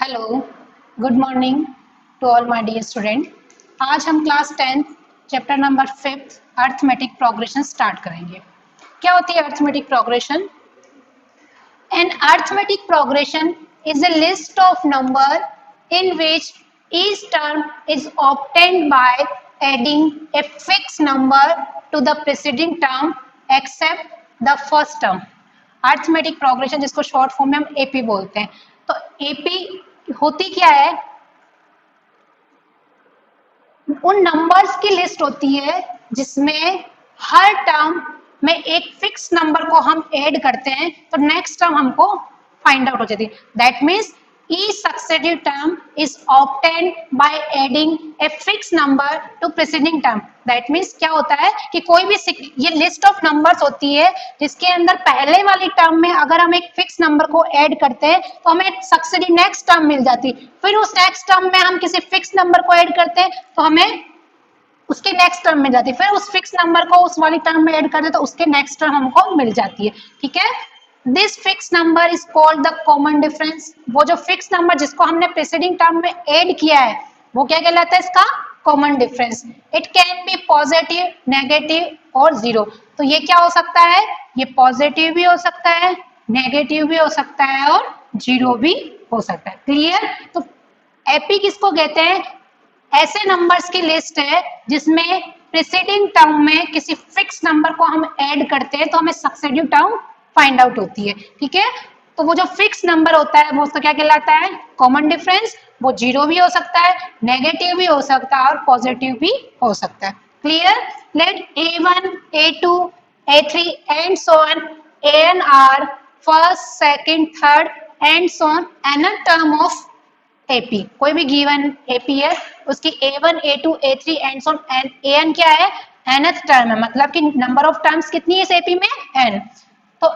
Hello, good morning to all my dear student. आज हम class 10th chapter number 5 arithmetic progression start करेंगे। क्या होती है arithmetic progression? An arithmetic progression is a list of numbers in which each term is obtained by adding a fixed number to the preceding term except the first term. Arithmetic progression जिसको short form में हम AP बोलते हैं। तो AP होती क्या है? उन नंबर्स की लिस्ट होती है जिसमें हर टर्म में एक फिक्स नंबर को हम ऐड करते हैं तो नेक्स्ट टर्म हमको फाइंड आउट हो जाती है। That means each successive term is obtained by adding a fixed number to preceding term. That means क्या होता है कि कोई भी ये लिस्ट ऑफ नंबर्स होती है जिसके अंदर पहले वाली टर्म में अगर हम एक फिक्स नंबर को ऐड करते हैं तो हमें सक्सेसिव नेक्स्ट टर्म मिल जाती है। फिर उस नेक्स्ट टर्म में हम किसी फिक्स नंबर को ऐड करते हैं तो हमें उसके नेक्स्ट टर्म मिल जाती है। फिर उस फिक्स नंबर को उस वाली टर्म में ऐड कर दे तो उसके नेक्स्ट टर्म हमको मिल जाती है। ठीक है, this fix number is called the common difference. वो जो फिक्स नंबर जिसको हमने प्रीसीडिंग टर्म में ऐड किया है वो क्या कहलाता है? इसका common difference. It can be positive, negative और जीरो। तो ये क्या हो सकता है? ये पॉजिटिव भी हो सकता है, नेगेटिव भी हो सकता है और जीरो भी हो सकता है। क्लियर? तो एपी किसको कहते हैं? ऐसे नंबर्स की लिस्ट है जिसमें प्रीसीडिंग टर्म में किसी फिक्स नंबर को हम ऐड करते हैं तो हमें सक्सेसिव टर्म फाइंड आउट होती है। ठीक है, तो वो जो फिक्स नंबर होता है वो उसका क्या कहलाता है? Common difference. वो जीरो भी हो सकता है, नेगेटिव भी हो सकता है और पॉजिटिव भी हो सकता है। Clear? Let A1, A2, A3 and so on an are first, second, third and so on n term of AP. कोई भी गिवन एपी है उसकी A1, A2, A3 and so on N क्या है? nth टर्म है, मतलब कि number of terms कितनी है इस एपी में? n। तो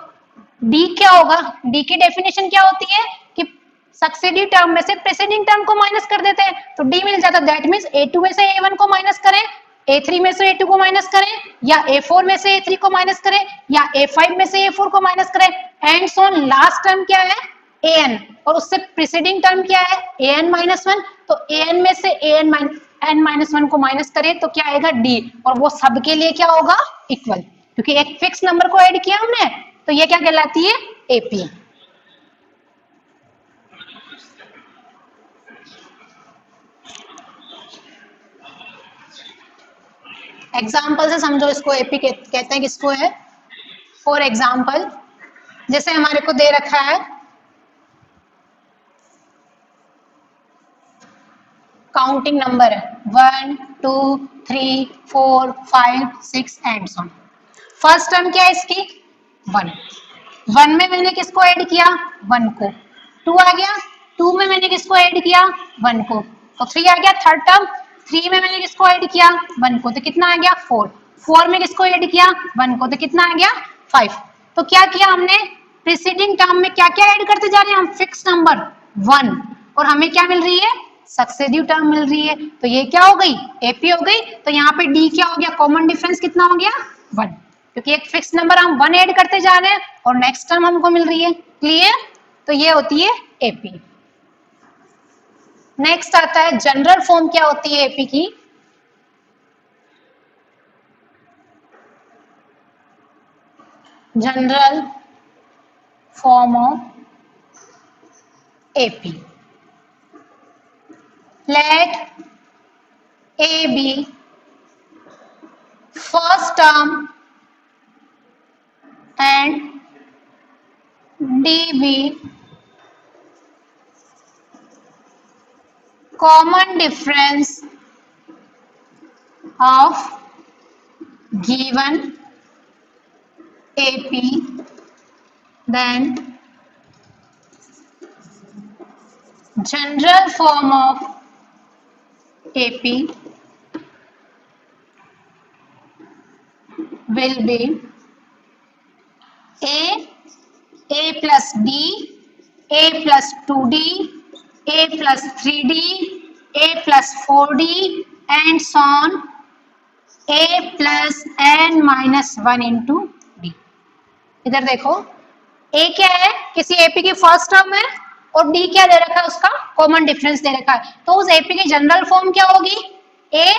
डी क्या होगा? डी की डेफिनेशन क्या होती है कि सक्सेसिव टर्म में से प्रीसीडिंग टर्म को माइनस कर देते हैं तो डी मिल जाता है। दैट मींस A2 में से A1 को माइनस करें, A3 में से A2 को माइनस करें, या A4 में से A3 को माइनस करें, या A5 में से A4 को माइनस करें and so on. Last term क्या है? an और उससे प्रीसीडिंग टर्म क्या है? an minus one. तो an में से n माइनस वन को माइनस करें तो क्या आएगा? d। और वो सबके लिए क्या होगा? इक्वल, क्योंकि एक फिक्स नंबर को ऐड किया हमने तो ये क्या कहलाती है? एपी। एग्जाम्पल से समझो इसको। एपी कहते हैं किसको है? फॉर एग्जाम्पल जैसे हमारे को दे रखा है काउंटिंग नंबर है 1, 2, 3, 4, 5, 6 and so on. First term क्या है इसकी? 1। 1 में मैंने किसको ऐड किया? 1 को। 2 आ गया, 2 में मैंने किसको ऐड किया? 1 को। तो 3 आ गया थर्ड टर्म। 3 में मैंने किसको ऐड किया? 1 को। तो कितना आ गया? 4। 4 में किसको ऐड किया? 1 को। तो कितना आ गया? 5। तो क्या किया हमने? प्रीसीडिंग टर्म में क्या क्या ऐड करते जा रहे हैं हम? फिक्स नंबर 1, और हमें क्या मिल रही है? सक्सेसिव टर्म मिल रही है। तो ये क्या हो गई? एपी हो गई। तो यहाँ पे डी क्या हो गया? कॉमन डिफरेंस कितना हो गया? 1, क्योंकि एक फिक्स नंबर हम 1 ऐड करते जा रहे हैं और नेक्स्ट टर्म हमको मिल रही है। क्लियर? तो ये होती है एपी। नेक्स्ट आता है जनरल फॉर्म। क्या होती है एपी की? General form of AP. Let a be first term and dB common difference of given AP, then general form of AP will be A plus D, A plus 2D, A plus 3D, A plus 4D and so on A plus n minus 1 into D। इधर देखो A क्या है? किसी AP की first term है और D क्या दे रखा है, उसका कॉमन डिफरेंस दे रखा है। तो उस एपी की जनरल फॉर्म क्या होगी, ए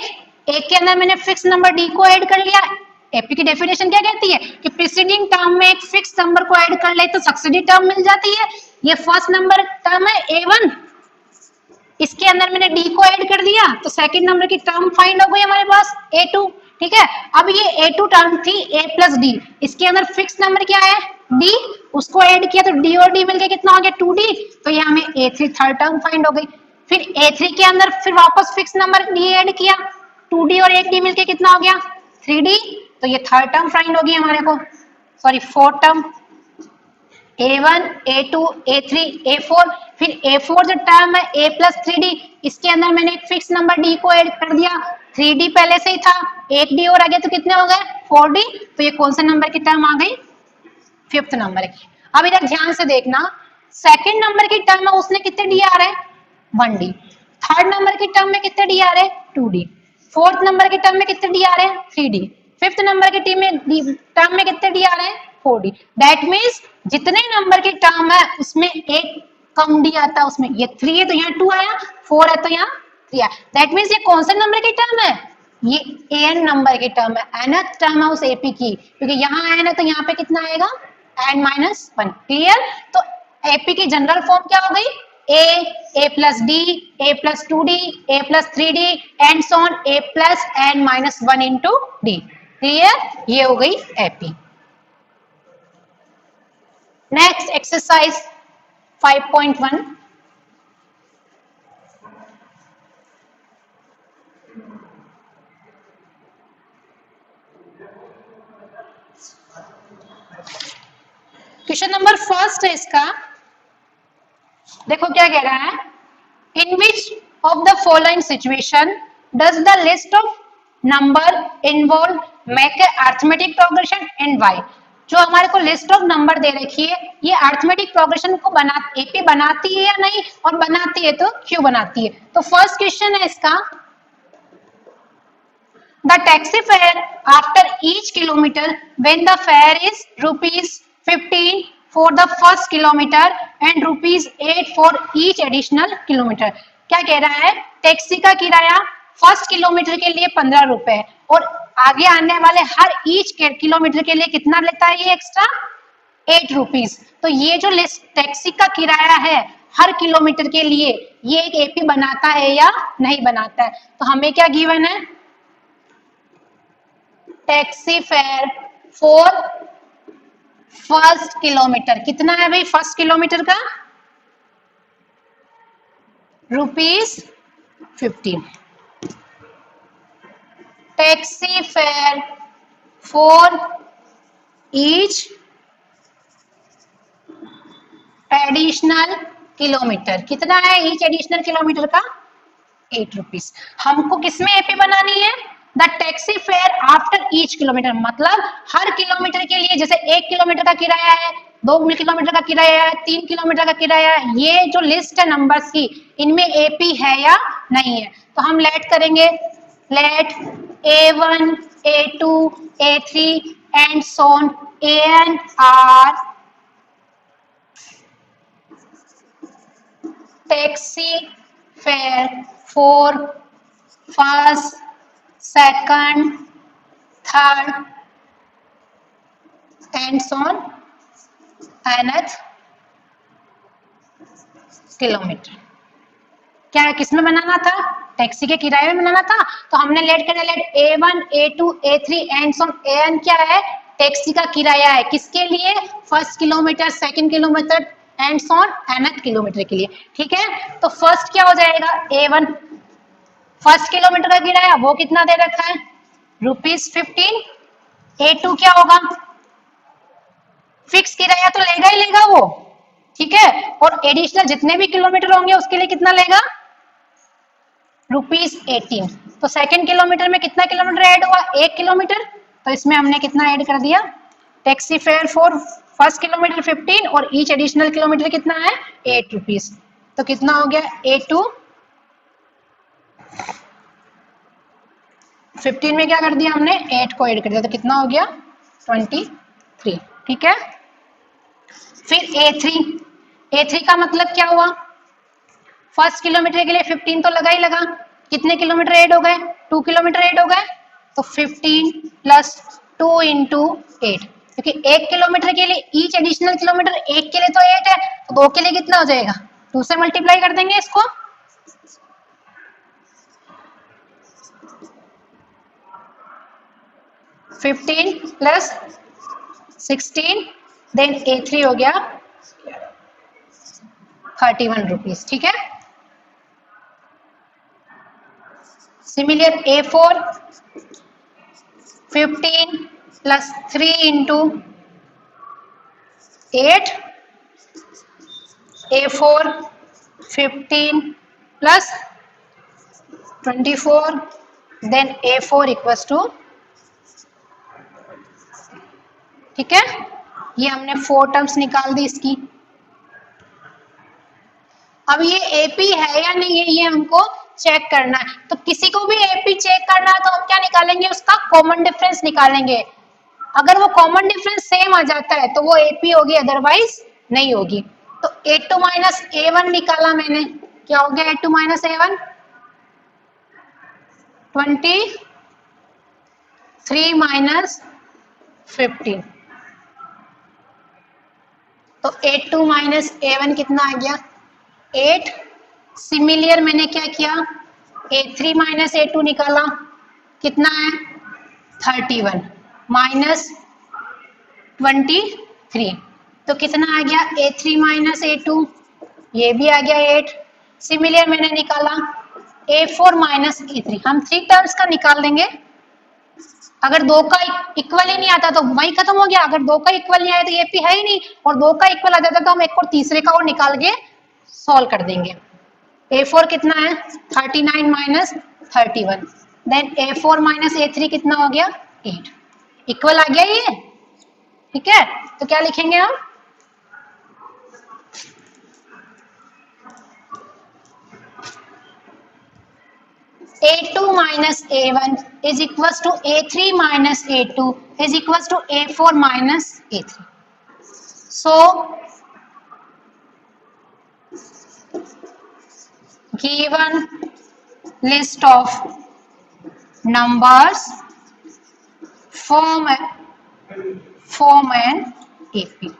के अंदर मैंने फिक्स नंबर डी को ऐड कर लिया। एपी की डेफिनेशन क्या कहती है कि प्रीसीडिंग टर्म में एक फिक्स नंबर को ऐड कर ले तो सक्सीडिंग टर्म मिल जाती है। ये फर्स्ट नंबर टर्म है A1, इसके अंदर मैंने डी को ऐड कर दिया तो सेकंड नंबर की टर्म फाइंड हो गई हमारे पास A2। ठीक है, अब ये A2 टर्म थी A प्लस डी, इसके अंदर फिक्स नंबर क्या है D, उसको ऐड किया तो D और D मिलके कितना हो गया 2D, तो ये हमें A3 थर्ड टर्म फाइंड हो गई। फिर A3 के अंदर फिर वापस फिक्स नंबर D ऐड किया, 2D और 8D मिलके कितना हो गया 3D, तो ये थर्ड टर्म फाइंड होगी हमारे को, sorry fourth term. A1, A2, A3, A4, फिर A4 जो टर्म है A प्लस 3D, इसके अंदर मैंने एक फिक्स नंबर D को ऐड कर दिया, 3D पहले से ही था, एक D और आ गया तो कितने हो गए 4D, तो ये कौन से नंबर की टर्म आ गई, फिफ्थ नंबर की। अब इधर ध्यान से देखना, सेकंड नंबर की टर्म में उसने कितने डी आ रहे हैं 1D, थर्ड नंबर की टर्म में कितने डी आ रहे हैं 2D, फोर्थ नंबर की टर्म में कितने डी आ रहे हैं 3D, फिफ्थ नंबर की टर्म में कितने डी आ रहे हैं 4D। दैट मीन्स जितने नंबर की टर्म है उसमें एक कम डी आता है, उसमें ये 3 है तो यहाँ 2 आया, 4 है तो यहाँ 3 आया। दैट मीन्स ये कौन से नंबर की टर्म है, ये n नंबर की टर्म है, nth टर्म है उस एपी की, क्योंकि यहाँ n है तो यहाँ पे कितना आएगा n-1। क्लियर, तो एपी की जनरल फॉर्म क्या हो गई, a plus d, a plus 2d, a plus 3d and so on a plus n-1 into d. Clear, ये हो गई AP. Next exercise 5.1, question number first है इसका, देखो क्या कह रहा है, in which of the following situation does the list of number involve make a arithmetic progression and why. जो हमारे को लिस्ट ऑफ नंबर दे रखी है ये अरिथमेटिक प्रोग्रेशन को एपी बनाती है या नहीं, और बनाती है तो क्यों बनाती है। तो फर्स्ट क्वेश्चन है इसका, the taxi fare after each kilometer when the fare is ₹15 for the first kilometer and ₹8 for each additional kilometer। क्या कह रहा है, टैक्सी का किराया फर्स्ट किलोमीटर के लिए 15 रुपए और आगे आने वाले हर ईच किलोमीटर के लिए कितना लेता है ये एक्स्ट्रा 8 रुपीज। तो ये जो टैक्सी का किराया है हर किलोमीटर के लिए ये एक एपी बनाता है या नहीं बनाता है। तो हमें क्या गिवन है, taxi fare for first kilometre कितना है भाई, फर्स्ट किलोमीटर का ₹15। Taxi fare for each additional kilometre कितना है, ईच एडिशनल किलोमीटर का 8 रुपीज। हमको किसमें एपी बनानी है, the taxi fare after each kilometre, मतलब हर किलोमीटर के लिए, जैसे 1 किलोमीटर का किराया है, 2 किलोमीटर का किराया है, 3 किलोमीटर का किराया है, ये जो लिस्ट है नंबर्स की इनमें एपी है या नहीं है। तो हम लेट करेंगे, let A1, A2, A3 and so on an are taxi fare for first, second, third and so on nth kilometre. क्या है, किसमें बनाना था, टैक्सी के किराए में बनाना था। तो हमने लेट कर late A1, A2, A3 and so on, क्या है, टैक्सी का किराया है, किसके लिए, first kilometre, second kilometre and so on nth kilometre के लिए। ठीक है, तो फर्स्ट क्या हो जाएगा, A1 फर्स्ट किलोमीटर का किराया वो कितना दे रखा है ₹15। A2 क्या होगा, फिक्स किराया तो लेगा ही लेगा वो, ठीक है, और एडिशनल जितने भी किलोमीटर होंगे उसके लिए कितना लेगा ₹18। तो सेकंड किलोमीटर में कितना किलोमीटर ऐड हुआ, 1 किलोमीटर, तो इसमें हमने कितना ऐड कर दिया, taxi fare for first kilometre 15 और ईच एडिशनल किलोमीटर कितना है 8 रुपीज। तो कितना हो गया, A2 15 में क्या कर दिया हमने 8 को ऐड कर दिया, तो कितना हो गया 23। ठीक है, फिर A3 A3 का मतलब क्या हुआ, फर्स्ट किलोमीटर के लिए 15 तो लगा ही लगा, कितने किलोमीटर ऐड हो गए, 2 किलोमीटर ऐड हो गए, तो 15 प्लस 2 इंटू 8, क्योंकि 1 किलोमीटर के लिए ईच एडिशनल किलोमीटर, एक के लिए तो 8 है, तो 2 के लिए कितना हो जाएगा, 2 से मल्टीप्लाई कर देंगे इसको, फिफ्टीन प्लस 16, देन A3 हो गया 31 रुपीज, ठीक है। Similar A4 15 plus 3 into 8, A4 15 plus 24, then A4 equals to, ठीक है, ये हमने 4 टर्म्स निकाल दी इसकी। अब ये एपी है या नहीं है ये हमको चेक करना है, तो किसी को भी एपी चेक करना है तो हम क्या निकालेंगे, उसका कॉमन डिफरेंस निकालेंगे। अगर वो कॉमन डिफरेंस सेम आ जाता है तो वो एपी होगी, अदरवाइज नहीं होगी। तो A2 माइनस A1 निकाला मैंने, क्या हो गया A2 माइनस A1, 23 माइनस 15, तो A2 माइनस A1 कितना आ गया 8। सिमिलर मैंने क्या किया, A3 माइनस A2 निकाला, कितना है 31 माइनस 23, तो कितना आ गया A3 माइनस A2, ये भी आ गया 8। सिमिलर मैंने निकाला A4 माइनस A3, हम 3 टर्म्स का निकाल देंगे, अगर 2 का इक्वल ही नहीं आता तो वही खत्म हो गया, अगर 2 का इक्वल नहीं आया तो ये भी है ही नहीं, और 2 का इक्वल आ जाता तो हम एक और तीसरे का और निकाल के सॉल्व कर देंगे। A4 कितना है 39 minus 31, then A4 minus A3 कितना हो गया 8, इक्वल आ गया ये, ठीक है। तो क्या लिखेंगे हम, A2 minus A1 is equals to A3 minus A2 is equals to A4 minus A3. So, given list of numbers form an AP.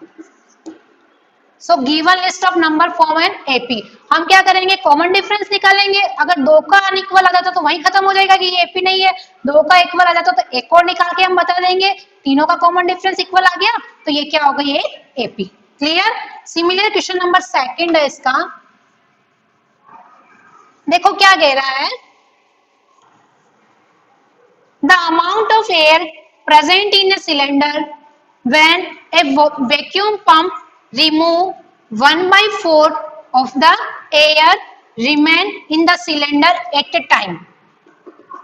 So given list of number form an AP, हम क्या करेंगे common difference निकालेंगे, अगर 2 का unequal आ जाता तो वही खत्म हो जाएगा कि ये एपी नहीं है, 2 का इक्वल आ जाता तो एक और निकाल के हम बता देंगे, तीनों का कॉमन डिफरेंस इक्वल आ गया तो ये क्या होगा, ये AP. Clear. Similar question number second है इसका, देखो क्या कह रहा है, the amount of air present in a cylinder when A vacuum pump remove 1/4 of the air remain in the cylinder at a time।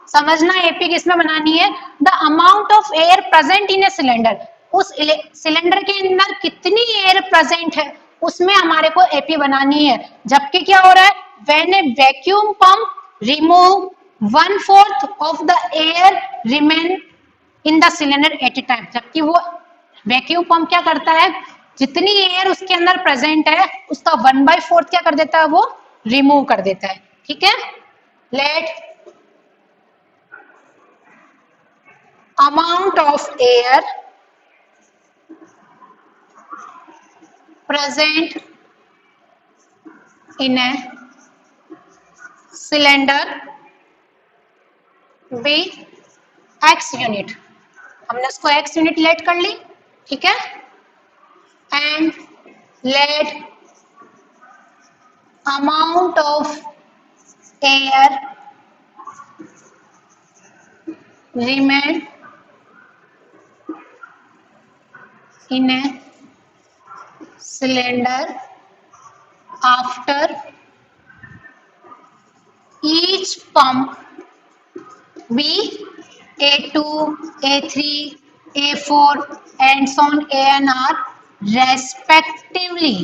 समझना एपी किसमें बनानी है, the amount of air present in a cylinder, उस cylinder के अंदर कितनी air present है उसमें हमारे को एपी बनानी है। जबकि क्या हो रहा है, when A vacuum pump remove 1/4 of the air remain in the cylinder eight A time, जबकि वो वैक्यूम पंप क्या करता है, जितनी एयर उसके अंदर प्रेजेंट है उसका 1/4 क्या कर देता है, वो रिमूव कर देता है। ठीक है, let amount of air present in a cylinder be x unit, हमने उसको एक्स यूनिट लेट कर ली। ठीक है, and let amount of air remain in a cylinder after each pump be A2, A3, A4 and so on A and R respectively.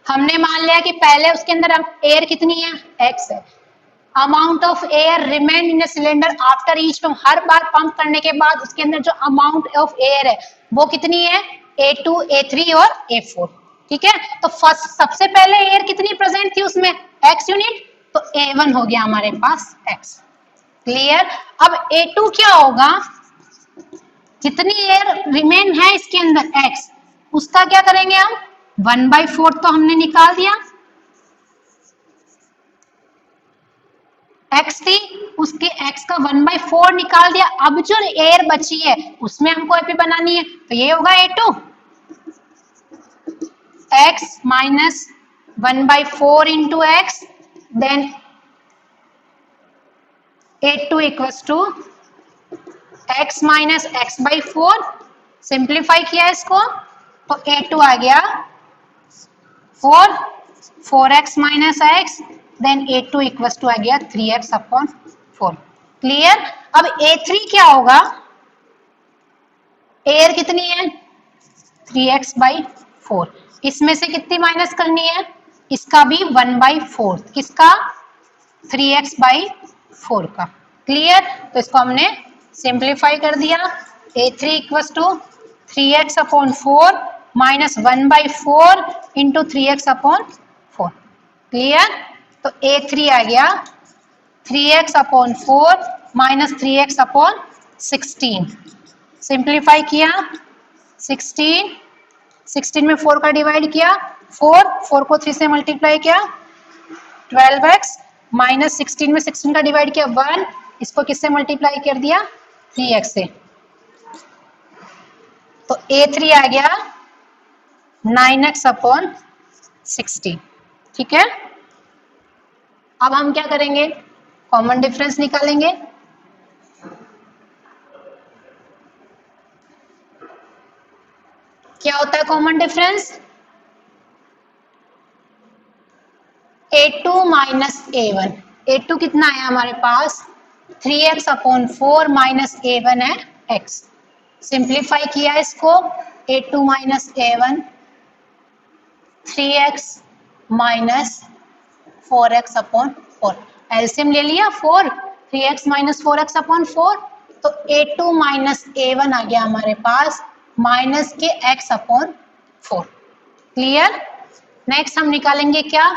हमने मान लिया कि पहले उसके अंदर एयर कितनी है, एक्स है। Amount of air remain in cylinder after each pump, her bar pump करने के बाद उसके अंदर जो अमाउंट ऑफ एयर है वो कितनी है, A2, A3 और A4। ठीक है, तो फर्स्ट सबसे पहले एयर कितनी प्रेजेंट थी उसमें, x यूनिट, तो A1 हो गया हमारे पास x। क्लियर। अब A2 क्या होगा, जितनी एयर रिमेन है इसके अंदर x, उसका क्या करेंगे हम, 1/4 तो हमने निकाल दिया, x थी उसके x का 1/4 निकाल दिया। अब जो एयर बची है उसमें हमको एपी बनानी है, तो ये होगा A2 x minus 1/4 into x, then A2 equals to x minus x/4। Simplify किया इसको तो A2 आ गया 4, 4x minus x, then A2 equals to आ गया 3x/4। क्लियर। अब A3 क्या होगा, एयर कितनी है 3x/4, इसमें से कितनी माइनस करनी है, इसका भी 1/4, किसका 3x/4 का। क्लियर, तो इसको हमने सिंप्लीफाई कर दिया। A3 equals to 3x/4 minus 1/4 into 3x/4। Clear, तो A3 आ गया 3x/4 माइनस 3x/16। सिंप्लीफाई किया 16, 16 में 4 का डिवाइड किया, 4 को 3 से मल्टीप्लाई किया 12x, माइनस 16 में 16 का डिवाइड किया 1, इसको किससे मल्टीप्लाई कर दिया 3x से, तो A3 आ गया 9x/16। ठीक है, अब हम क्या करेंगे, कॉमन डिफरेंस निकालेंगे। क्या होता है common difference, A2 minus A1। A2 कितना है हमारे पास 3x/4 माइनस A1 है x। सिंप्लीफाई किया इसको, A2 minus A1 3x minus 4x/4। LCM ले लिया 4, 3x माइनस 4x/4, तो A2 माइनस A1 आ गया हमारे पास माइनस के x/4। क्लियर। नेक्स्ट हम निकालेंगे क्या,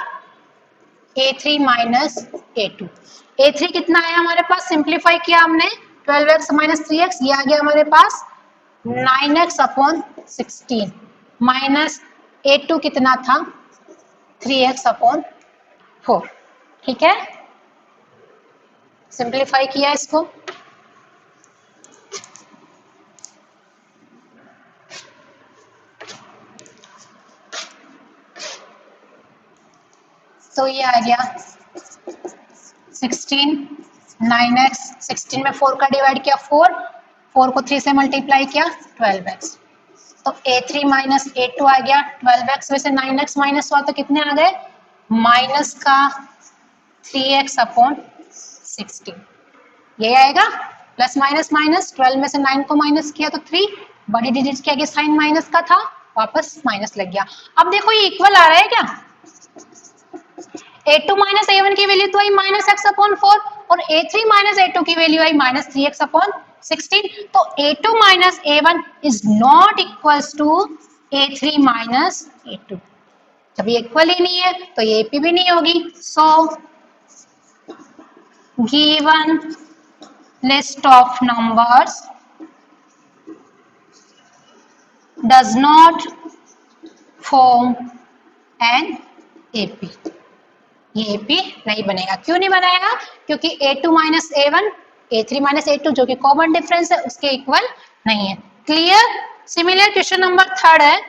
A3 माइनस A2। A3 कितना है हमारे पास, सिंप्लीफाई किया हमने 12x माइनस 3x, ये आ गया हमारे पास 9x/16 माइनस A2 कितना था 3x/4। ठीक है, सिंप्लीफाई किया इसको, तो ये आ गया 16, 9x, 16 में 4 का डिवाइड किया 4 को 3 से मल्टीप्लाई किया 12x, तो A3 माइनस A2 आ गया 12x में से 9x माइनस हुआ तो कितने आ गए, माइनस का 3x/16। ये आएगा प्लस माइनस माइनस, 12 में से 9 को माइनस किया तो 3, बड़ी डिजिट के आगे साइन माइनस का था, वापस माइनस लग गया। अब देखो ये इक्वल आ रहा है क्या, A2 माइनस A1 की वैल्यू तो आई माइनस x/4 और A3 माइनस A2 की वैल्यू आई माइनस 3x/16, तो A2 minus A1 is not equals to A3 minus A2। जब ये इक्वल ही नहीं है तो ये AP भी नहीं होगी। So given list of numbers does not form an AP। ये AP नहीं बनेगा। क्यों नहीं बनाएगा, क्योंकि A2 minus A1 A3 minus A2 जो कि कॉमन डिफरेंस है उसके इक्वल नहीं है। क्लियर। सिमिलर क्वेश्चन नंबर 3 है,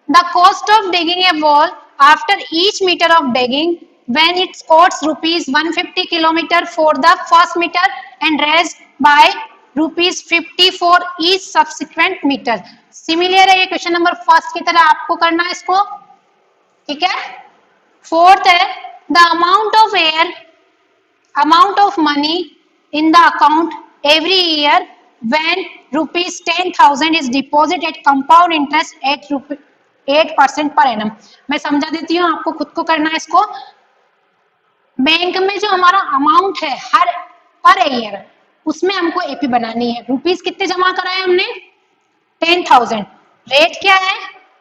the cost of digging a wall after each metre of digging when it costs rupees 150 kilometer for the first meter and raised by rupees 50 for each subsequent meter। Similar है ये question number first की तरह आपको करना है इसको। ठीक है, फोर्थ है the amount of money in the account every year when rupees 10,000 is deposit eight compound interest 8% per annum. मैं समझा देती हूँ, आपको खुद को करना है इसको। बैंक में जो हमारा अमाउंट है हर पर ईयर, उसमें हमको एपी बनानी है। रुपीज कितने जमा कराए हमने 10,000, रेट क्या है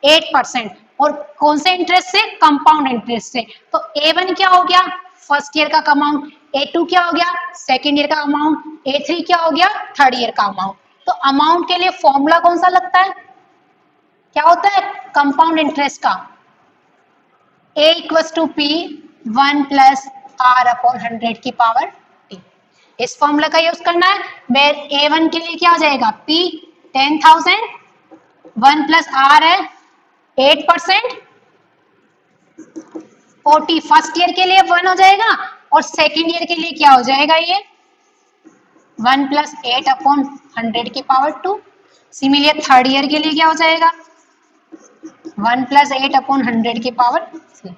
8%, और कौन से इंटरेस्ट से, कंपाउंड इंटरेस्ट से। तो A1 क्या हो गया फर्स्ट ईयर का अमाउंट, A2 क्या हो गया सेकेंड ईयर का अमाउंट, A3 क्या हो गया थर्ड ईयर का अमाउंट। तो अमाउंट के लिए फॉर्मूला कौन सा लगता है, क्या होता है कंपाउंड इंटरेस्ट का, A equal to P 1 plus R upon 100 की पावर T। इस फॉर्मूला का यूज करना है। वेर A1 के लिए क्या हो जाएगा P 10,000, 1 प्लस R है 8%, 40 फर्स्ट ईयर के लिए 1 हो जाएगा, और सेकेंड ईयर के लिए क्या हो जाएगा ये 1 प्लस 8 अपॉन 100 की पावर 2। सिमिलर थर्ड ईयर के लिए क्या हो जाएगा 1 प्लस 8 अपॉन 100 की पावर 3।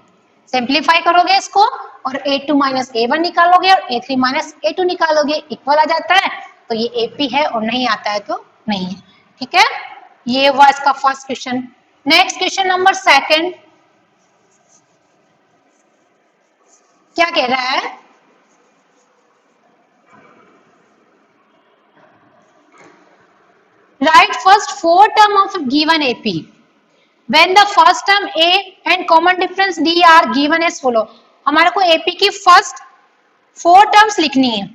सिंप्लीफाई करोगे इसको और A2 माइनस A1 निकालोगे और A3 माइनस A2 निकालोगे, इक्वल आ जाता है, तो ये AP है, और नहीं आता है तो नहीं है। ठीक है, ये हुआ इसका first question. Next question number second क्या कह रहा है, right first 4 term of given AP when the first term A and common difference D are given as follow। हमारे को AP की फर्स्ट 4 टर्म्स लिखनी है,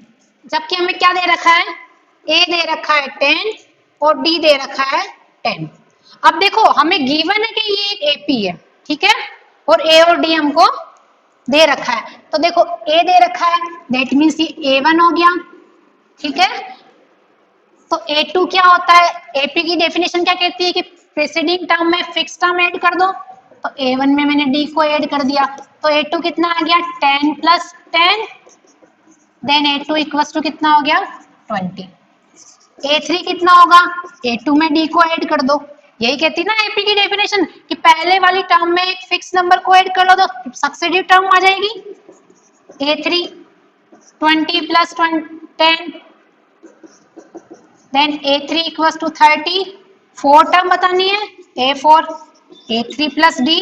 जबकि हमें क्या दे रखा है A दे रखा है 10 और D दे रखा है 10। अब देखो हमें गिवन है कि ये एक AP है, ठीक है, और A और D हमको दे रखा है। तो देखो A दे रखा है, दैट मीन्स ये A1 हो गया, ठीक है। तो A2 क्या होता है, AP की डेफिनेशन क्या कहती है कि प्रीसीडिंग टर्म में फिक्स टर्म ऐड कर दो। तो A1 में मैंने D को ऐड कर दिया, तो A2 कितना आ गया 10 plus 10, then A2 equals to कितना हो गया 20। A3 कितना होगा, A2 में D को ऐड कर दो। यही कहती ना AP की डेफिनेशन कि पहले वाली टर्म में एक फिक्स नंबर को ऐड कर लो तो सक्सेसिव टर्म आ जाएगी। A3 20 plus 10, then A3 equals to 30, 4 term बतानी है, A4 A3 plus D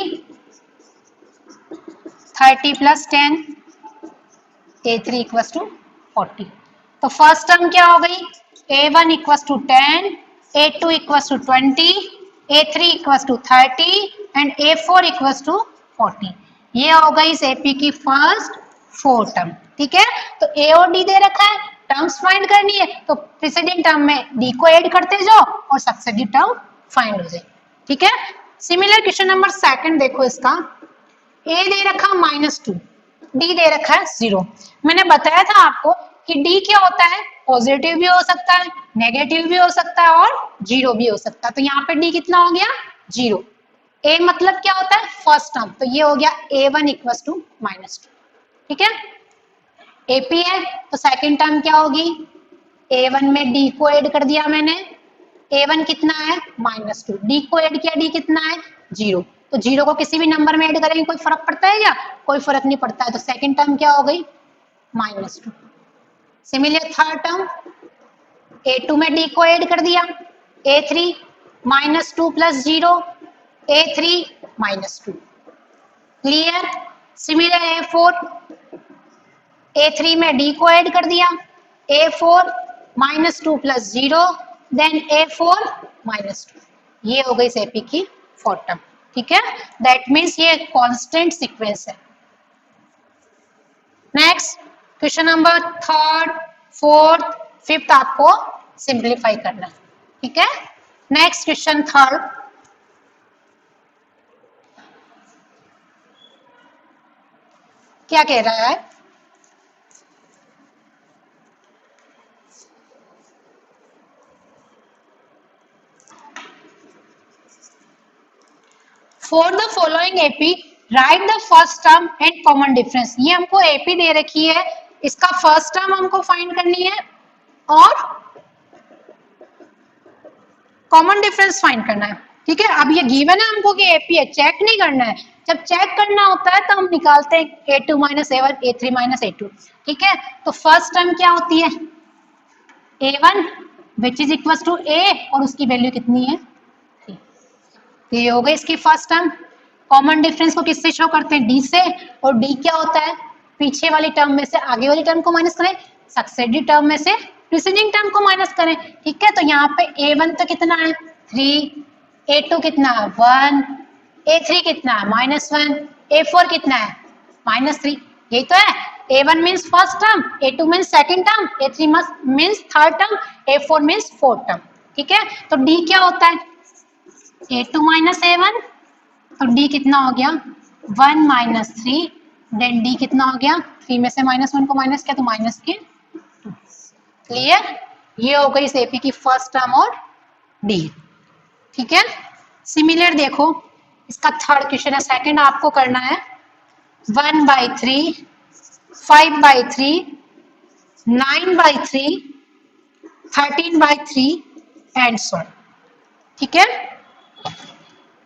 30 plus 10 A3 equals to 40। तो फर्स्ट टर्म क्या हो गई A1 equals to 10, A2 equals to 20, A3 equals to 30 and A4 equals to 40। ये हो गई इस AP की फर्स्ट 4 टर्म, ठीक है। तो A और D दे रखा है, टर्म्स फाइंड करनी है, तो प्रीसीडिंग टर्म में D को ऐड करते जाओ और सक्सेसिव टर्म फाइंड हो जाए, ठीक है। सिमिलर क्वेश्चन नंबर सेकंड देखो, इसका A दे रखा -2, D दे रखा है 0। मैंने बताया था आपको कि D क्या होता है, पॉजिटिव भी हो सकता है, नेगेटिव भी हो सकता है और 0 भी हो सकता है। तो यहाँ पे D कितना हो गया 0। A मतलब क्या होता है फर्स्ट टर्म, तो ये हो गया A1 इक्वल्स टू -2, ठीक है। AP है तो सेकंड टर्म क्या होगी, A1 में D को ऐड कर दिया मैंने, A1 कितना है -2, D को ऐड किया, D कितना है 0। तो 0 को किसी भी नंबर में ऐड करेंगे कोई फर्क पड़ता है क्या, कोई फर्क नहीं पड़ता है। तो सेकंड टर्म क्या हो गई -2। सिमिलर थर्ड टर्म A2 में D को ऐड कर दिया, A3 -2 plus 0 A3 -2, clear. Similar A4 A3 में D को ऐड कर दिया, A4 -2 प्लस 0 देन A4 -2। ये हो गई AP की 4 टर्म, ठीक है। दैट मीन्स ये कांस्टेंट सीक्वेंस है। Next question number third, fourth, fifth आपको सिंप्लीफाई करना है, ठीक है। नेक्स्ट क्वेश्चन थर्ड, क्या कह रहा है, for the following AP right the first term and common difference. ये हमको AP दे रखी है, इसका फर्स्ट टर्म हमको फाइंड करनी है और कॉमन डिफरेंस फाइंड करना है, ठीक है। अब ये गिवन है हमको कि AP है, चेक नहीं करना है। जब चेक करना होता है तो हम निकालते हैं A2 minus A1 A3 minus A2, ठीक है। तो फर्स्ट टर्म क्या होती है A1 which is equal to A और उसकी वैल्यू कितनी है 3। ये हो गई इसकी फर्स्ट टर्म। कॉमन डिफरेंस को किससे शो करते हैं D से, और D क्या होता है पीछे वाली टर्म में से आगे वाली टर्म को माइनस करें, सक्सेसिव टर्म में से प्रीसीडिंग टर्म को माइनस करें, ठीक है। तो यहाँ पे A1 तो कितना है 3, A2 कितना है 1, A3 कितना है -1, A4 कितना है -3, यही तो है। A1 means first term, A2 means second term, A3 means third term, A4 means fourth term. ठीक है, तो D क्या होता है A2 A1, तो D कितना हो गया 1 - 3, देन D कितना हो गया 3 में से -1 को माइनस किया तो -2। क्लियर, ये हो गई इस एपी की फर्स्ट टर्म और डी। ठीक है, सिमिलर देखो इसका थर्ड क्वेश्चन है, सेकंड आपको करना है 1/3, 5/3, 9/3, 13/3 एंड सो ऑन। ठीक है,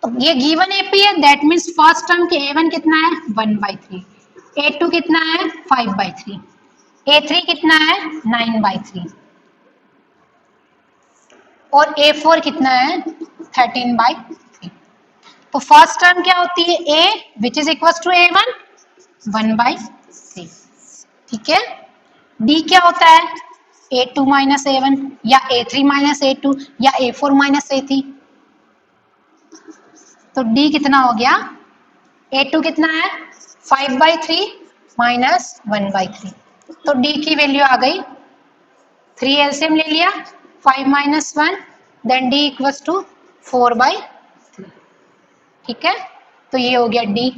तो ये गिवन एपी है, दैट मीन्स फर्स्ट टर्म के A1 कितना है 1/3, A2 कितना है 5/3, A3 कितना है 9/3 और A4 कितना है 13/3। तो फर्स्ट टर्म क्या होती है A which is equal to A1 1/3। ठीक है, D क्या होता है A2 A1 या A3 A2 या A4 A3। तो D कितना हो गया A2 कितना है 5/3 माइनस 1/3, तो D की वैल्यू आ गई 3 एलसीएम ले लिया 5 - 1, देन D इक्वल्स टू 4/3। ठीक है, तो ये हो गया D,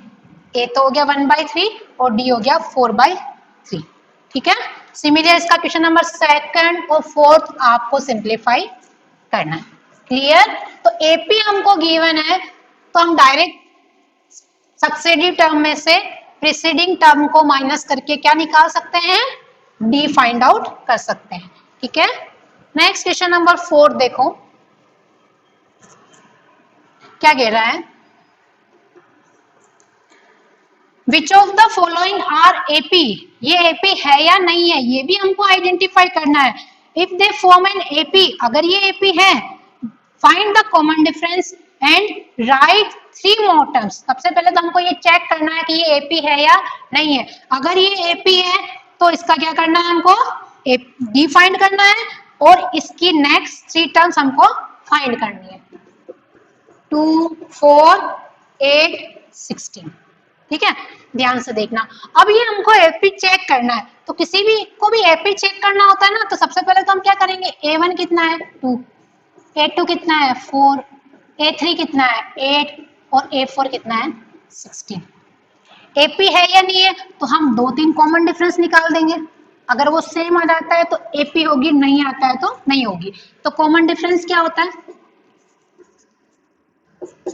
A तो हो गया 1/3 और D हो गया 4/3। ठीक है, सिमिलर इसका क्वेश्चन नंबर सेकंड और फोर्थ आपको सिंप्लीफाई करना है। क्लियर, तो AP हमको गिवन है तो हम डायरेक्ट सक्सेसिव टर्म में से प्रीसीडिंग टर्म को माइनस करके क्या निकाल सकते हैं D फाइंड आउट कर सकते हैं। ठीक है, नेक्स्ट क्वेश्चन नंबर 4 देखो क्या कह रहा है, which of the following are AP, ये एपी है या नहीं है ये भी हमको आइडेंटिफाई करना है। If they form an AP, अगर ये एपी है find the common difference and right 3 more terms. सबसे पहले तो हमको ये चेक करना है कि ये एपी है या नहीं है। अगर ये एपी है तो इसका क्या करना है हमको डी फाइंड करना है और इसकी नेक्स्ट 3 टर्म्स हमको फाइंड करनी है 2, 4, 8, 16। ठीक है, ध्यान से देखना। अब ये हमको एपी चेक करना है, तो किसी भी को भी एपी चेक करना होता है ना, तो सबसे पहले तो हम क्या करेंगे A1 कितना है 2, A2 कितना है 4, A3 कितना है 8 और A4 कितना है 16। एपी है या नहीं है तो हम 2-3 कॉमन डिफरेंस निकाल देंगे, अगर वो सेम आ जाता है तो एपी होगी, नहीं आता है तो नहीं होगी। तो कॉमन डिफरेंस क्या होता है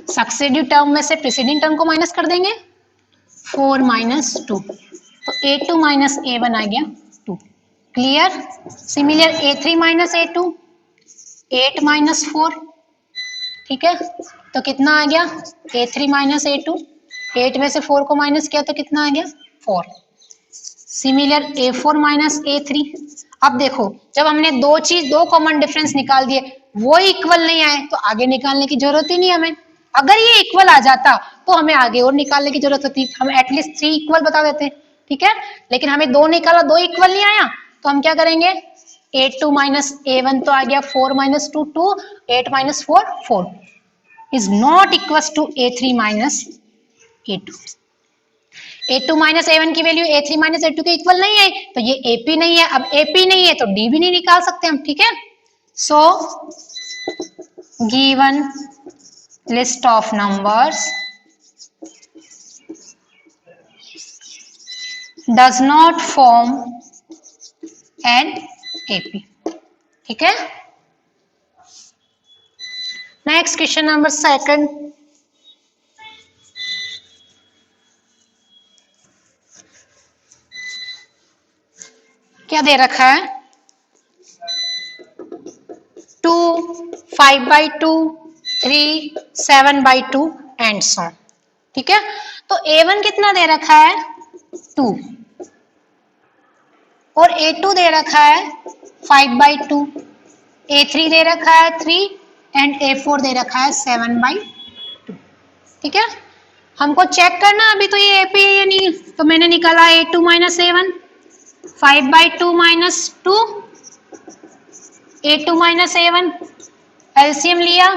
सक्सेसिव टर्म में से प्रीसीडिंग टर्म को माइनस कर देंगे 4 - 2, तो A2 - A1 आ गया 2। Clear, similar A3 - A2 8 - 4। ठीक है, तो कितना आ गया A3 - A2, 8 में से 4 को माइनस किया तो कितना आ गया 4। Similar A4 - A3। अब देखो जब हमने दो कॉमन डिफरेंस निकाल दिए वो इक्वल नहीं आए तो आगे निकालने की जरूरत ही नहीं हमें। अगर ये इक्वल आ जाता तो हमें आगे और निकालने की जरूरत होती, हम एटलीस्ट 3 इक्वल बता देते। ठीक है, लेकिन हमें 2 निकाला 2 इक्वल नहीं आया तो हम क्या करेंगे A2 - A1 तो आ गया 4 - 2 2, 8 - 4 4 is not equals to A3 - A2। A2 - A1 की वैल्यू A3 - A2 के इक्वल नहीं है तो ये AP नहीं है। अब AP नहीं है तो D भी नहीं निकाल सकते हम। ठीक है, सो given list of numbers does not form an AP। ठीक है, नेक्स्ट क्वेश्चन नंबर सेकंड, क्या दे रखा है 2, 5/2, 3, 7/2 एंड सो ऑन। ठीक है, तो A1 कितना दे रखा है 2 और A2 दे रखा है 5/2, A3 दे रखा है 3 एंड A4 दे रखा है 7/2। ठीक है, हमको चेक करना अभी तो ये AP है या नहीं, तो मैंने निकाला A2 - A1, 5/2 - 2, A2 - A1, LCM लिया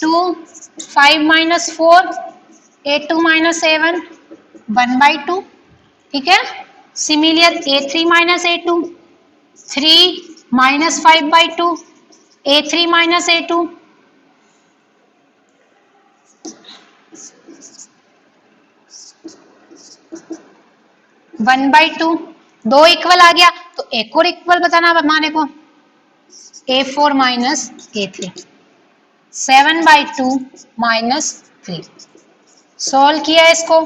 2 5 माइनस 4, A2 माइनस A1, 1/2, ठीक है। Similar A3 minus A2, 3 minus 5/2, A3 minus A2, 1/2, दो इक्वल आ गया तो एक और इक्वल बताना हमारे को, A4 minus A3, 7/2 minus 3। Solve किया इसको,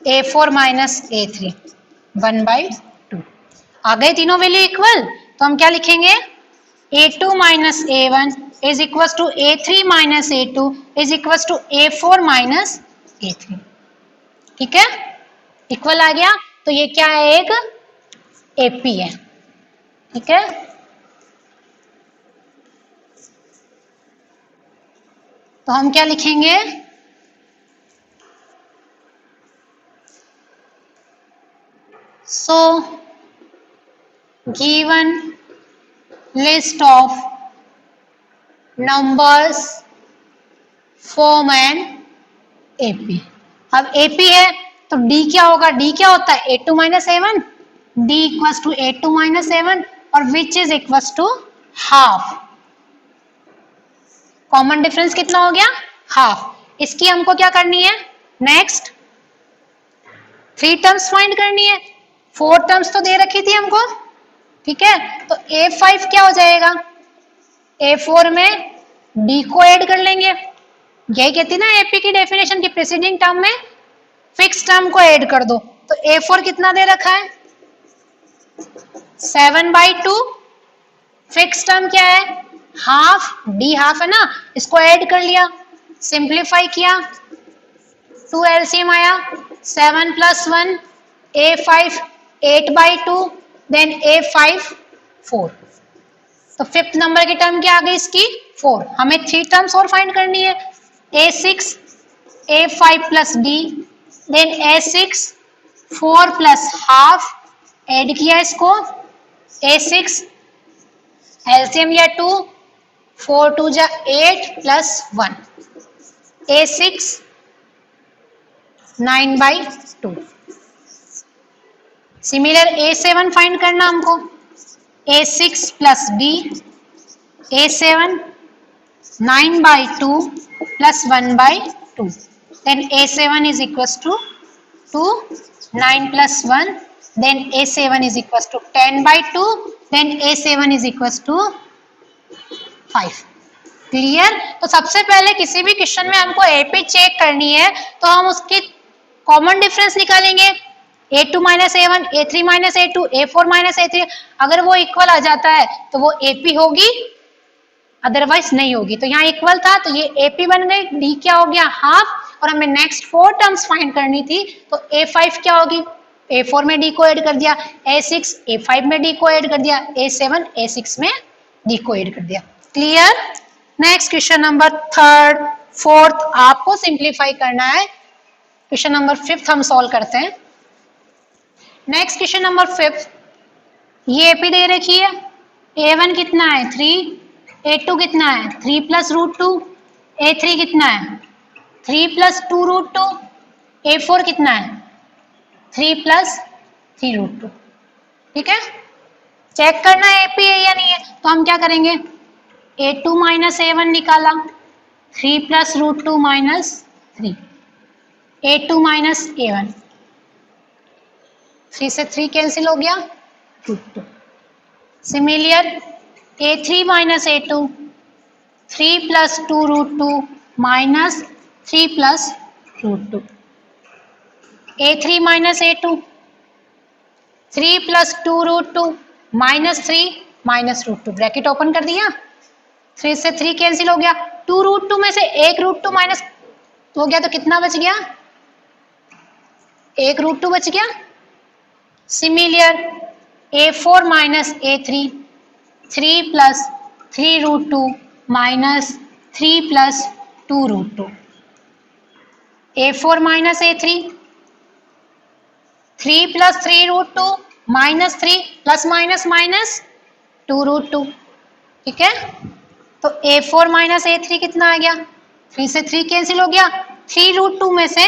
A4 माइनस A3, 1/2 आ गए तीनों वैल्यू इक्वल। तो हम क्या लिखेंगे, A2 minus A1 is equal to A3 minus A2 is equal to A4 minus A3, ठीक है। इक्वल आ गया तो ये क्या है, एक AP है, ठीक है। तो हम क्या लिखेंगे, so given list of numbers form an AP। अब AP है तो D क्या होगा, D क्या होता है, A2 minus A1, D equal to A2 minus A1 और which is equal to half. Common difference कितना हो गया, हाफ। इसकी हमको क्या करनी है, नेक्स्ट 3 टर्म्स फाइंड करनी है। 4 टर्म्स तो दे रखी थी हमको, ठीक है। तो A5 क्या हो जाएगा, A4 में D को ऐड कर लेंगे। यही कहती ना AP की डेफिनेशन की प्रीसीडिंग टर्म में फिक्स टर्म को ऐड कर दो। तो A4 कितना दे रखा है, 7/2, फिक्स टर्म क्या है, हाफ, D हाफ है ना, इसको ऐड कर लिया, सिंप्लीफाई किया, 2 एलसीएम आया, 7 + 1, A5 8/2, देन A5 4। तो फिफ्थ नंबर की टर्म क्या आ गई इसकी, 4। हमें 3 टर्म्स और फाइंड करनी है, A6 A5 + D, then A6 4 + half, add किया इसको, A6 एलसीएम लिया 2, 4 2 जा 8 + 1, A6 9/2। सिमिलर A7 फाइंड करना हमको, A6 + D, A7 9/2 + 1/2, then A7 is equals to 2, 9 + 1, then A7 is equals to 10/2, then A7 is equals to 5। Clear. तो सबसे पहले किसी भी क्वेश्चन में हमको AP चेक करनी है तो हम उसकी कॉमन डिफरेंस निकालेंगे, A2 minus A1, A3 minus A2, A4 minus A3। अगर वो इक्वल आ जाता है तो वो AP होगी, अदरवाइज नहीं होगी। तो यहाँ इक्वल था तो ये AP बन गई, D क्या हो गया, हाफ। और हमें नेक्स्ट 4 टर्म्स फाइंड करनी थी तो A5 क्या होगी, A4 में D को ऐड कर दिया, A6 A5 में D को ऐड कर दिया, A7 A6 में D को ऐड कर दिया। Clear. Next question number 3rd 4th आपको सिंप्लीफाई करना है। क्वेश्चन नंबर 5th हम सॉल्व करते हैं। नेक्स्ट क्वेश्चन नंबर 5th, ये AP दे रखी है, A1 कितना है 3, A2 कितना है 3 + √2, A3 कितना है 3 + 2√2, A4 कितना है 3 + 3√2, ठीक है। चेक करना है AP है या नहीं है। तो हम क्या करेंगे, A2 माइनस A1 निकाला, 3 + √2 - 3, A2 माइनस A1, 3 से 3 कैंसिल हो गया, √2। Similar A3 minus A2, 3 + 2√2 - 3 + √2, A3 minus A2, 3 + 2√2 - 3 - √2, bracket open कर दिया, 3 से 3 कैंसिल हो गया, 2√2 में से एक √2 माइनस हो गया तो कितना बच गया, एक √2 बच गया। Similar A4 minus A3, 3 + 3√2 - 3 + 2√2, A4 minus A3, 3 + 3√2 - 3 + - 2√2, ठीक है, तो A4 माइनस A3 कितना आ गया, 3 से 3 कैंसिल हो गया, 3 रूट 2 में से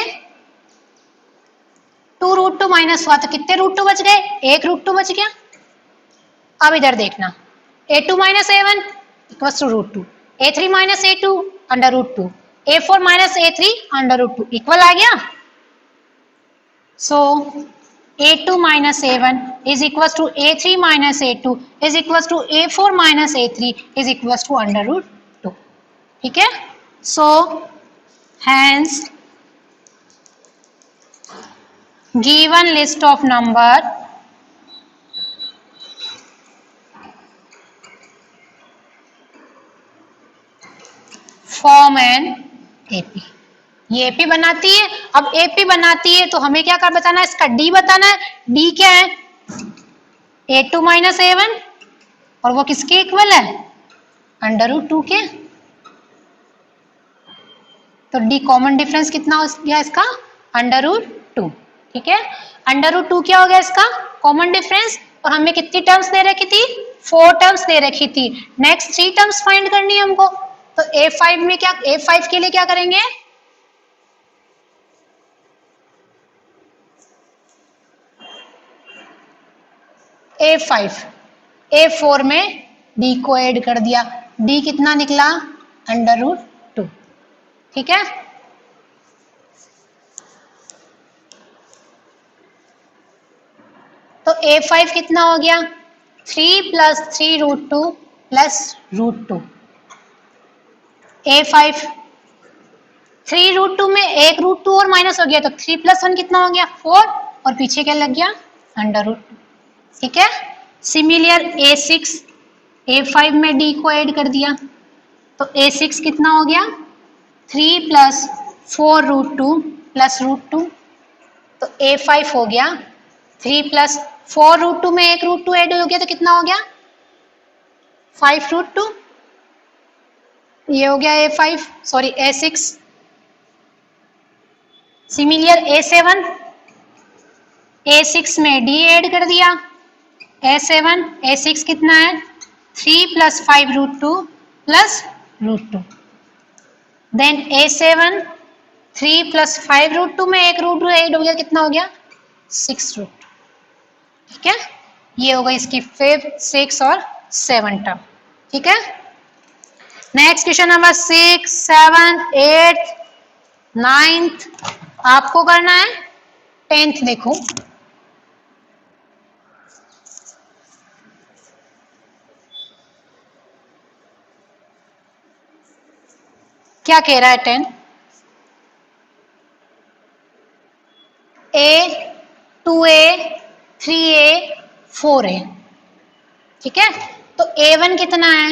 2 रूट 2 माइनस हुआ तो कितने रूट 2 बच गए, 1 रूट 2 बच गया। अब इधर देखना, A2 minus A1 equals to root 2, A3 minus A2 under root 2, A4 minus A3 under root 2 equal आ गया। So A2 minus A1 is equals to A3 minus A2 is equals to A4 minus A3 is equals to under root 2. ठीक है, so hence given list of number form an AP. ये AP बनाती है, अब AP बनाती है तो हमें क्या कर बताना है, इसका D बताना है। D क्या है, A2 माइनस A1 और वो किसके इक्वल है, अंडर रूट 2 के। तो D कॉमन डिफरेंस कितना हो गया इसका, अंडर रूट 2। ठीक है, अंडर रूट 2 क्या हो गया इसका कॉमन डिफरेंस, और हमें कितनी टर्म्स दे रखी थी, 4 टर्म्स दे रखी थी। नेक्स्ट 3 टर्म्स फाइंड करनी है हमको, तो A5 में क्या, A5 के लिए क्या करेंगे, A5 A4 में D को ऐड कर दिया, D कितना निकला, अंडर रूट 2। ठीक है, तो A5 कितना हो गया, 3 plus 3 root 2 plus root 2। A5 3 root 2 में एक रूट 2 और माइनस हो गया, तो 3 प्लस 1 कितना हो गया, 4, और पीछे क्या लग गया, अंडर रूट 2। ठीक है, सिमिलर A6 A5 में D को ऐड कर दिया, तो A6 कितना हो गया, 3 प्लस 4 रूट 2 प्लस रूट 2, तो A5 हो गया 3 प्लस 4 रूट 2 में एक रूट 2 ऐड हो गया तो कितना हो गया, 5 रूट 2। ये हो गया A5, sorry A6। Similar A7 A6 में D ऐड कर दिया, A7 A6 कितना है, 3 plus 5 root 2 plus root 2, then A7 3 plus 5 root 2 में एक रूट 2 ऐड हो गया, कितना हो गया, 6 रूट 2। ठीक है, ये होगा इसकी 5, 6 और 7 टर्म। ठीक है, नेक्स्ट क्वेश्चन नंबर 6, 7, 8, 9th आपको करना है, 10th देखो क्या कह रहा है। 10 A 2A 3A 4A। ठीक है, तो A1 कितना है,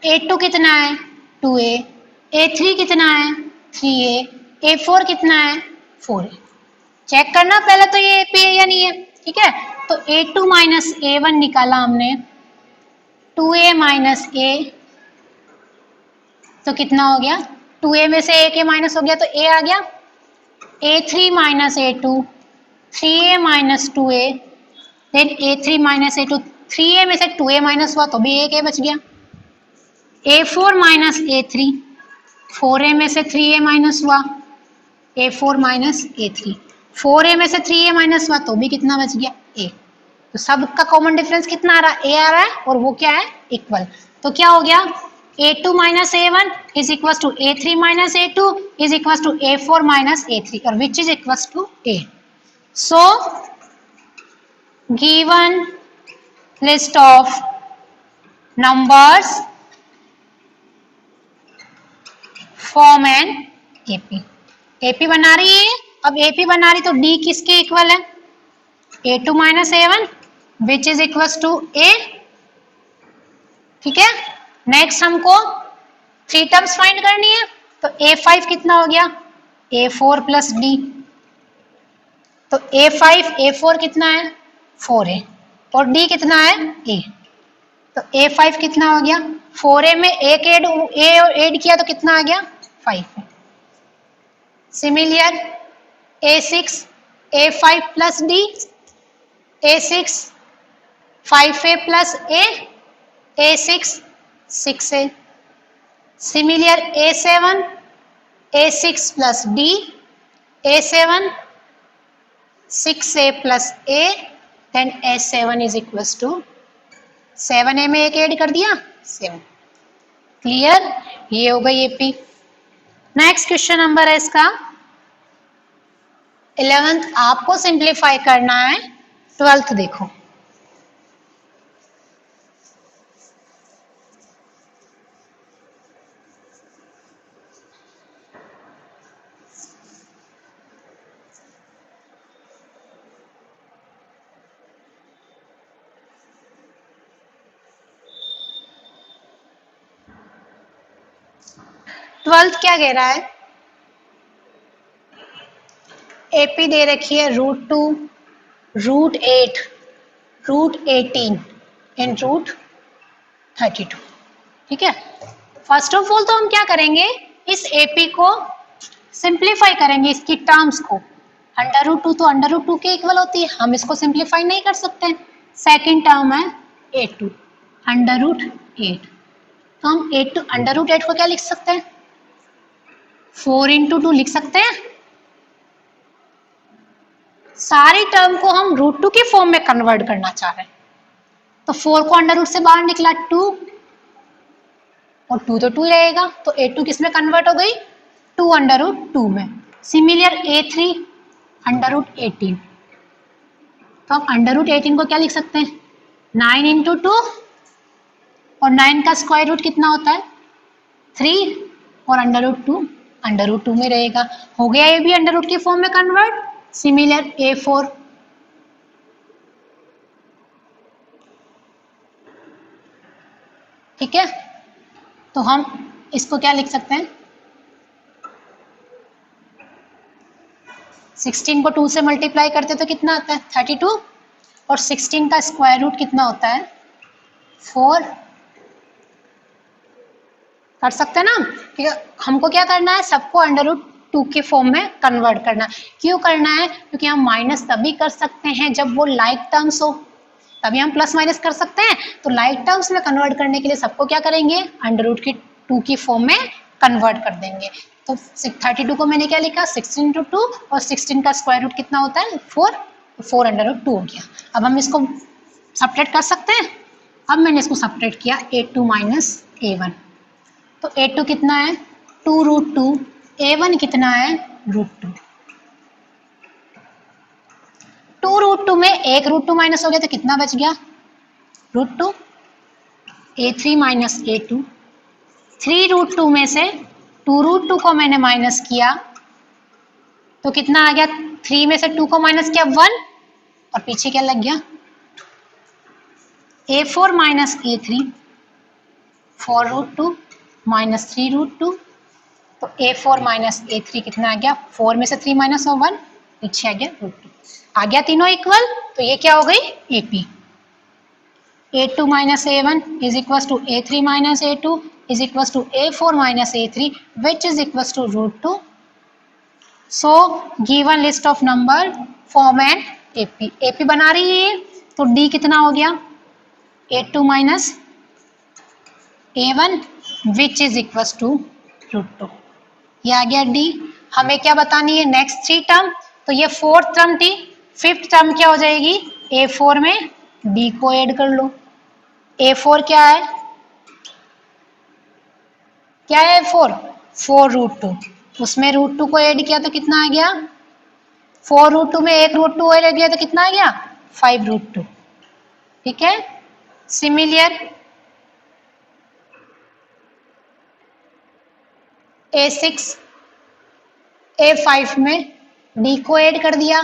A2 कितना है, 2A, A3 कितना है, 3A, A4 कितना है, 4A। चेक करना पहले तो ये AP है या नहीं है। ठीक है, तो A2 माइनस A1 निकाला हमने, 2A माइनस A, तो कितना हो गया, 2A में से A माइनस हो गया तो A आ गया, A3 minus A2, 3A minus 2A, then A3 minus A2, 3A में से 2A माइनस हुआ तो भी एक A बच गया, A4 माइनस A3, 4A में से 3A माइनस हुआ, A4 माइनस A3, 4A में से 3A माइनस हुआ तो भी कितना बच गया, A। तो सबका कॉमन डिफरेंस कितना आ रहा है, A आ रहा है, और वो क्या है, इक्वल। तो क्या हो गया, A2 minus A1 is equal to A3 minus A2 is equal to A4 minus A3, और which is equal to A। So given list of numbers form an AP। AP बना रही है, अब AP बना रही तो D किसके equal है, A2 minus A1 which is equal to A। ठीक है, नेक्स्ट हमको 3 टर्म्स फाइंड करनी है, तो A5 कितना हो गया, A4 प्लस D, तो A5 A4 कितना है, 4A, और D कितना है, A। तो A5 कितना हो गया, 4A में एक ऐड किया तो कितना आ गया, 5। Similar A6 A5 plus D, A6 5A plus A, A6 6A, similar A7 A6 plus D, A7 6A plus A, then A7 is equal to 7A में एक ऐड कर दिया 7। क्लियर, ये हो गई AP। नेक्स्ट क्वेश्चन नंबर है इसका 11th, आपको सिंप्लीफाई करना है। 12th देखो, ट्वेल्थ क्या कह रहा है, AP दे रखी है √2, √8, √18 एंड √32। ठीक है, फर्स्ट ऑफ ऑल तो हम क्या करेंगे, इस AP को सिंप्लीफाई करेंगे, इसकी टर्म्स को। √2 तो √2 के इक्वल होती है, हम इसको सिंप्लीफाई नहीं कर सकते। सेकेंड टर्म है A2 √8, तो हम √8 को क्या लिख सकते हैं, 4 × 2 लिख सकते हैं। सारी टर्म को हम √2 की फॉर्म में कन्वर्ट करना चाह रहे हैं, तो 4 को √ से बाहर निकला 2 और 2 तो 2 रहेगा, तो A2 किस में कन्वर्ट हो गई, 2 √2 में। सिमिलर A3 √18, तो हम √18 को क्या लिख सकते हैं, 9 × 2, और 9 का स्क्वायर रूट कितना होता है 3, और √2 में रहेगा। हो गया ये भी √ की फॉर्म में कन्वर्ट। सिमिलर A4, ठीक है, तो हम इसको क्या लिख सकते हैं, 16 को 2 से मल्टीप्लाई करते तो कितना आता है 32, और 16 का स्क्वायर रूट कितना होता है 4। कर सकते हैं ना, क्योंकि हमको क्या करना है, सबको √2 की फॉर्म में कन्वर्ट करना। क्यों करना है, क्योंकि हम माइनस तभी कर सकते हैं जब वो लाइक टर्म्स हो, तभी हम प्लस माइनस कर सकते हैं। तो लाइक टर्म्स में कन्वर्ट करने के लिए सबको क्या करेंगे, √2 की फॉर्म में कन्वर्ट कर देंगे। तो 32 को मैंने क्या लिखा 16 × 2, और 16 का स्क्वायर रूट कितना होता है 4, 4 √2 हो गया। अब हम इसको सब्ट्रैक्ट कर सकते हैं। अब मैंने इसको सब्ट्रैक्ट किया A2 - A1, तो A2 कितना है 2 √2, A1 कितना है √2। 2 √2 में एक √2 माइनस हो गया तो कितना बच गया √2। A3 - A2, 3 √2 में से 2 √2 को मैंने माइनस किया तो कितना आ गया, 3 में से 2 को माइनस किया 1, और पीछे क्या लग गया A4 - A3, 4 √2 - 3 √2, तो A4 - A3 कितना आ गया, 4 में से 3 माइनस हो 1, पीछे आ गया √2, आ गया तीनों इक्वल, तो ये क्या हो गई AP। A2 - A1 is equal to A3 - A2 is equal to A4 - A3 which is equal to √2। So given list of number form and AP। AP बना रही है तो D कितना हो गया A2 - A1 which is equal to √2, ये आ गया D। हमें क्या बतानी है नेक्स्ट 3 टर्म, तो ये 4th टर्म थी, 5th टर्म क्या हो जाएगी A4 में D को ऐड कर लो। A4 क्या है A4 4 √2, उसमें √2 को ऐड किया तो कितना आ गया 4 √2 में एक √2 ऐड किया तो कितना आ गया 5 √2। ठीक है, सिमिलर A6 A5 में D को ऐड कर दिया,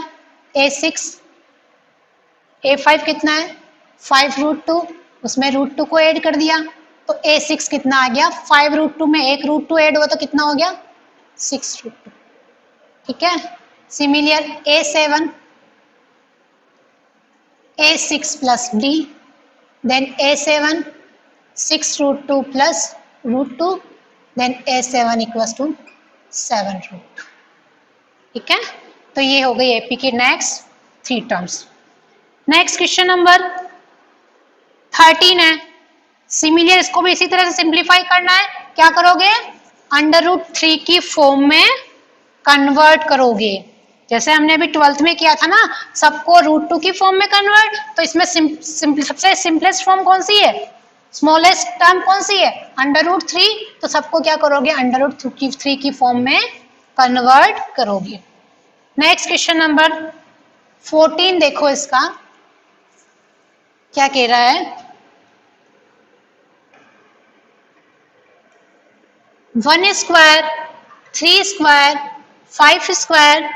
A6 A5 कितना है 5 √2, उसमें √2 को ऐड कर दिया तो A6 कितना आ गया 5 √2 में एक √2 ऐड हुआ तो कितना हो गया 6 √2। ठीक है, similar A7 A6 plus D, then A7 6 √2 plus √2, then A7 equals to 7 √2। ठीक है, तो ये हो गई AP की next 3 terms. Next question number 13 है सिमिलर इसको भी इसी तरह से सिंप्लीफाई करना है, क्या करोगे, √3 की फॉर्म में कन्वर्ट करोगे। जैसे हमने अभी 12th में किया था ना, सबको √2 की फॉर्म में कन्वर्ट, तो इसमें सबसे सिंपलेस्ट फॉर्म कौन सी है, स्मॉलेस्ट टर्म कौन सी है, √3, तो सबको क्या करोगे, √3 की फॉर्म में कन्वर्ट करोगे। नेक्स्ट क्वेश्चन नंबर 14 देखो, इसका क्या कह रहा है, 1 square, 3 square, 5 square,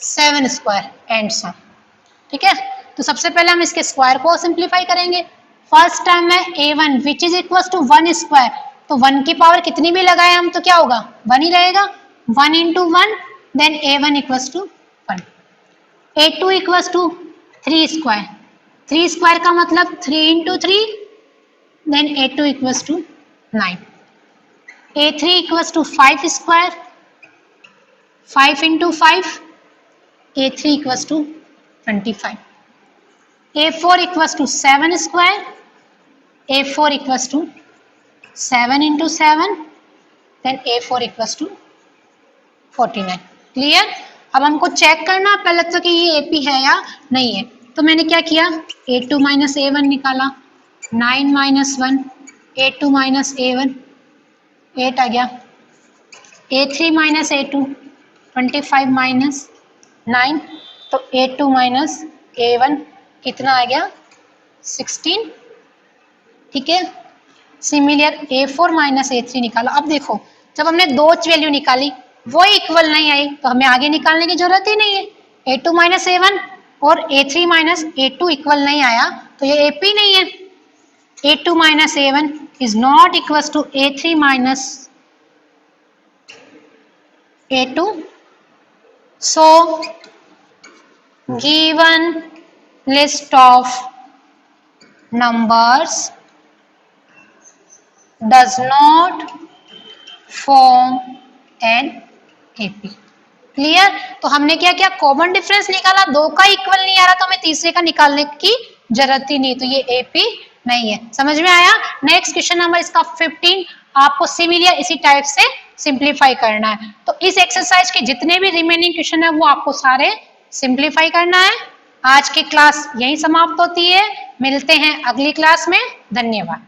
7 square and sum. ठीक है, तो सबसे पहले हम इसके स्क्वायर को सिंप्लीफाई करेंगे। फर्स्ट टर्म है a1 which is equal to 1 square, तो 1 की पावर कितनी भी लगाए हम तो क्या होगा, 1 ही रहेगा, 1 into 1, then a1 equal to 1। a2 equal to 3 square, 3 square का मतलब 3 into 3, then a2 equal to 9। a3 equal to 5 square, 5 into 5, a3 equal to 25। a4 equal to 7 square, a4 equal to 7 into 7, then a4 equal to 49। Clear. अब हमको check करना पहले तो कि ये AP है या नहीं है, तो मैंने क्या किया, a2 माइनस a1 निकाला, 9 माइनस 1, a2 माइनस a1, 8 आ गया, a3 माइनस a2, 25 माइनस 9, तो a2 माइनस a1 कितना आ गया, 16। ठीक है, सिमिलर a4 माइनस a3 निकाला। अब देखो, जब हमने दो वैल्यू निकाली वो इक्वल नहीं आई, तो हमें आगे निकालने की जरूरत ही नहीं है। a2 माइनस a1 और a3 माइनस a2 इक्वल नहीं आया, तो ये AP नहीं है। a2 minus a1 is not equal to a3 minus a2, so given list of numbers does not form an AP। Clear. तो हमने क्या किया, कॉमन डिफरेंस निकाला, दो का इक्वल नहीं आ रहा तो हमें तीसरे का निकालने की जरूरत ही नहीं, तो ये AP नहीं है। समझ में आया। नेक्स्ट क्वेश्चन नंबर इसका 15, आपको सिमिलर इसी टाइप से सिंप्लीफाई करना है। तो इस एक्सरसाइज के जितने भी रिमेनिंग क्वेश्चन है वो आपको सारे सिंप्लीफाई करना है। आज की क्लास यही समाप्त होती है, मिलते हैं अगली क्लास में, धन्यवाद।